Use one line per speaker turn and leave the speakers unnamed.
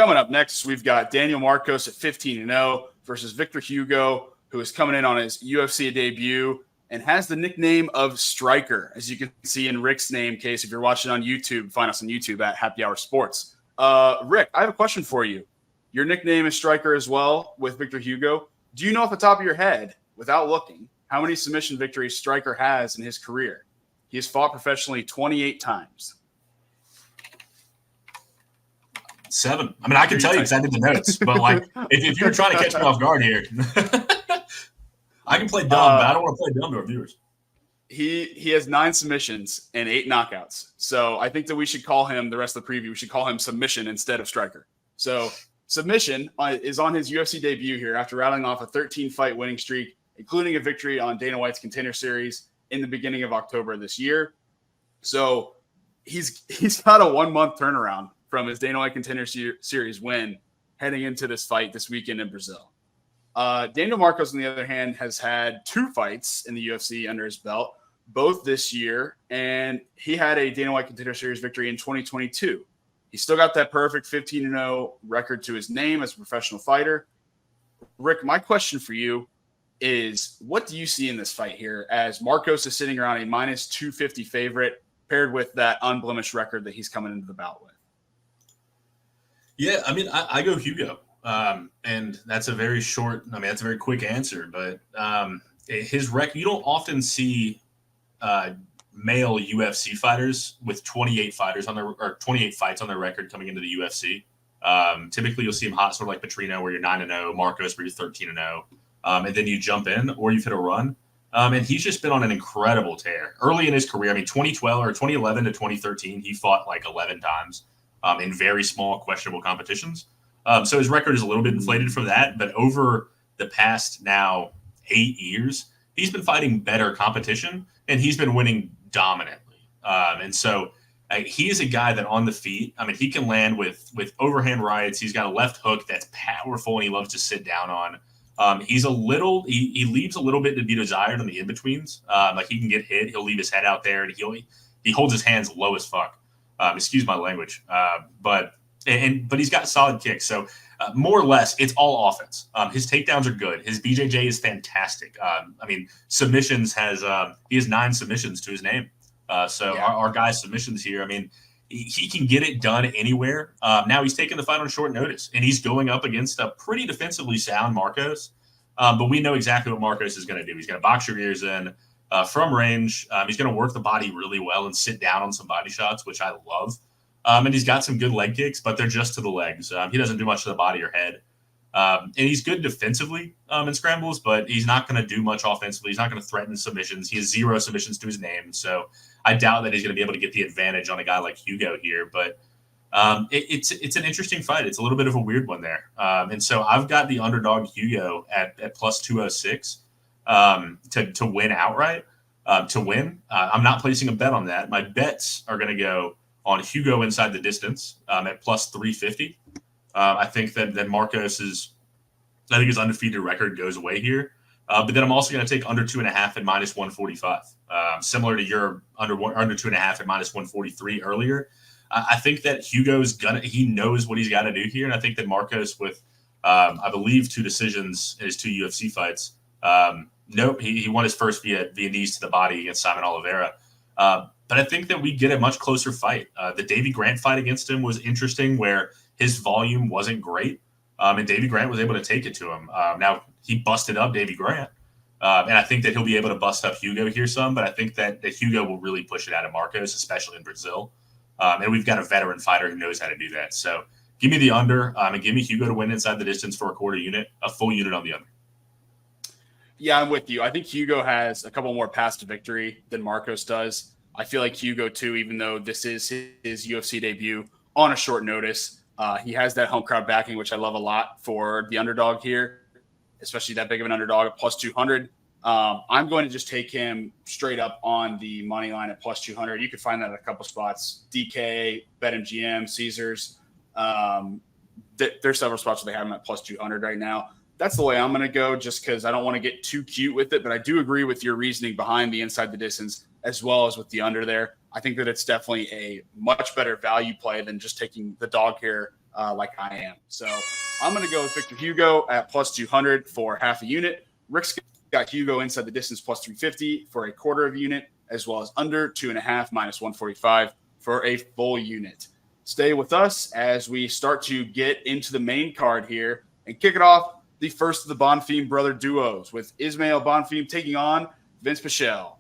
coming up next, we've got Daniel Marcos at 15-0 versus Victor Hugo, who is coming in on his UFC debut and has the nickname of Striker, as you can see in Rick's name case. If you're watching on YouTube, find us on YouTube at Happy Hour Sports. Rick, I have a question for you. Your nickname is Striker as well with Victor Hugo. Do you know off the top of your head, without looking, how many submission victories Striker has in his career? He has fought professionally 28 times.
7. I mean, I can tell you because I did the notes, but like, if you're trying to catch me off guard here, I can play dumb, but I don't want to play dumb to our viewers.
He has 9 submissions and 8 knockouts. So I think that we should call him, the rest of the preview, we should call him Submission instead of Striker. So Submission is on his UFC debut here after rattling off a 13-fight winning streak, including a victory on Dana White's Contender Series in the beginning of October this year. So he's got a 1-month turnaround from his Dana White Contender Series win heading into this fight this weekend in Brazil. Daniel Marcos, on the other hand, has had 2 fights in the UFC under his belt, both this year, and he had a Dana White Contender Series victory in 2022. He's still got that perfect 15-0 record to his name as a professional fighter. Rick, my question for you is, what do you see in this fight here as Marcos is sitting around a minus 250 favorite paired with that unblemished record that he's coming into the bout with?
Yeah, I mean, I go Hugo. And that's a very short, I mean, that's a very quick answer, but his record, you don't often see male UFC fighters with 28 fighters on their, or 28 fights on their record coming into the UFC. Typically you'll see him hot, sort of like Petrino, where you're 9-0, Marcos, where you're 13-0, and then you jump in or you've hit a run. And he's just been on an incredible tear early in his career. I mean, 2011 to 2013, he fought like 11 times in very small, questionable competitions. So his record is a little bit inflated from that, but over the past now 8 years, he's been fighting better competition and he's been winning dominantly. And so he is a guy that on the feet, I mean, he can land with overhand rights. He's got a left hook that's powerful and he loves to sit down on. He's he leaves a little bit to be desired on the in-betweens. Like he can get hit. He'll leave his head out there and he holds his hands low as fuck. Excuse my language. But he's got solid kicks. So more or less, it's all offense. His takedowns are good. His BJJ is fantastic. I mean, submissions he has 9 submissions to his name. Our guy's submissions here, I mean, he can get it done anywhere. Now he's taking the fight on short notice, and he's going up against a pretty defensively sound Marcos. But we know exactly what Marcos is going to do. He's going to box your ears in from range. He's going to work the body really well and sit down on some body shots, which I love. And he's got some good leg kicks, but they're just to the legs. He doesn't do much to the body or head. And he's good defensively in scrambles, but he's not going to do much offensively. He's not going to threaten submissions. He has 0 submissions to his name. So I doubt that he's going to be able to get the advantage on a guy like Hugo here. But it's an interesting fight. It's a little bit of a weird one there. And so I've got the underdog Hugo at plus 206 to win outright. I'm not placing a bet on that. My bets are going to go on Hugo inside the distance at plus 350. I think that Marcos I think his undefeated record goes away here. But then I'm also going to take under 2.5 at minus 145. Similar to your under 2.5 at minus 143 earlier. I think that Hugo's he knows what he's got to do here. And I think that Marcos with, I believe, 2 decisions in his 2 UFC fights. Nope, he won his first via knees to the body against Simon Oliveira. But I think that we get a much closer fight. The Davy Grant fight against him was interesting where his volume wasn't great. And Davy Grant was able to take it to him. Now, he busted up Davy Grant. And I think that he'll be able to bust up Hugo here some. But I think that Hugo will really push it out of Marcos, especially in Brazil. And we've got a veteran fighter who knows how to do that. So give me the under and give me Hugo to win inside the distance for a full unit on the under.
Yeah, I'm with you. I think Hugo has a couple more paths to victory than Marcos does. I feel like Hugo, too, even though this is his UFC debut on a short notice, he has that home crowd backing, which I love a lot for the underdog here, especially that big of an underdog at plus 200. I'm going to just take him straight up on the money line at plus 200. You can find that at a couple spots. DK, BetMGM, Caesars. There's several spots where they have him at plus 200 right now. That's the way I'm going to go just because I don't want to get too cute with it. But I do agree with your reasoning behind the inside the distance as well as with the under there. I think that it's definitely a much better value play than just taking the dog here like I am. So I'm going to go with Victor Hugo at plus 200 for half a unit. Rick's got Hugo inside the distance plus 350 for a quarter of a unit, as well as under 2.5 minus 145 for a full unit. Stay with us as we start to get into the main card here and kick it off the first of the Bonfim brother duos with Ismail Bonfim taking on Vince Pichel.